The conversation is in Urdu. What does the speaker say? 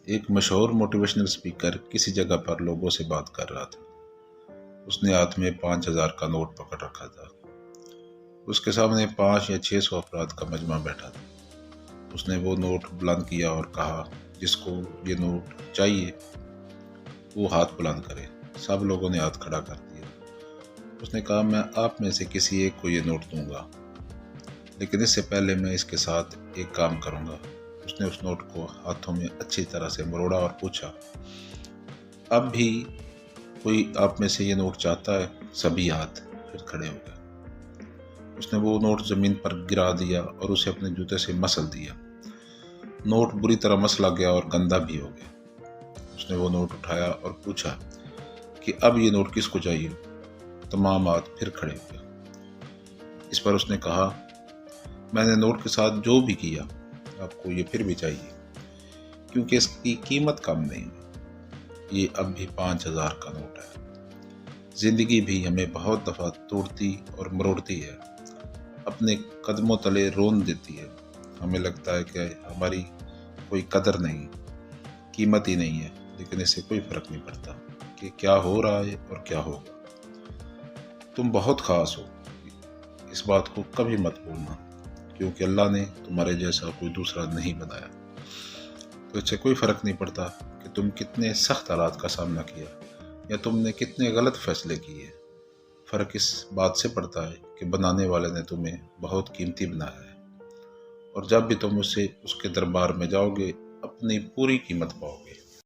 ایک مشہور موٹیویشنل اسپیکر کسی جگہ پر لوگوں سے بات کر رہا تھا۔ اس نے ہاتھ میں 5,000 کا نوٹ پکڑ رکھا تھا۔ اس کے سامنے 500 یا 600 افراد کا مجمع بیٹھا تھا۔ اس نے وہ نوٹ بلند کیا اور کہا، جس کو یہ نوٹ چاہیے وہ ہاتھ بلند کرے۔ سب لوگوں نے ہاتھ کھڑا کر دیا۔ اس نے کہا، میں آپ میں سے کسی ایک کو یہ نوٹ دوں گا، لیکن اس سے پہلے میں اس کے ساتھ ایک کام کروں گا۔ اس نے اس نوٹ کو ہاتھوں میں اچھی طرح سے مروڑا اور پوچھا، اب بھی کوئی آپ میں سے یہ نوٹ چاہتا ہے؟ سبھی ہاتھ پھر کھڑے ہو گئے۔ اس نے وہ نوٹ زمین پر گرا دیا اور اسے اپنے جوتے سے مسل دیا۔ نوٹ بری طرح مسلا گیا اور گندا بھی ہو گیا۔ اس نے وہ نوٹ اٹھایا اور پوچھا کہ اب یہ نوٹ کس کو چاہیے؟ تمام ہاتھ پھر کھڑے ہو گئے۔ اس پر اس نے کہا، میں نے نوٹ کے ساتھ جو بھی کیا، آپ کو یہ پھر بھی چاہیے، کیونکہ اس کی قیمت کم نہیں ہے۔ یہ اب بھی 5,000 کا نوٹ ہے۔ زندگی بھی ہمیں بہت دفعہ توڑتی اور مروڑتی ہے، اپنے قدموں تلے رون دیتی ہے۔ ہمیں لگتا ہے کہ ہماری کوئی قدر نہیں، قیمت ہی نہیں ہے، لیکن اس سے کوئی فرق نہیں پڑتا کہ کیا ہو رہا ہے اور کیا ہوگا۔ تم بہت خاص ہو، اس بات کو کبھی مت بھولنا، کیونکہ اللہ نے تمہارے جیسا کوئی دوسرا نہیں بنایا۔ تو اس سے کوئی فرق نہیں پڑتا کہ تم کتنے سخت حالات کا سامنا کیا یا تم نے کتنے غلط فیصلے کیے۔ فرق اس بات سے پڑتا ہے کہ بنانے والے نے تمہیں بہت قیمتی بنایا ہے، اور جب بھی تم اس کے دربار میں جاؤ گے، اپنی پوری قیمت پاؤ گے۔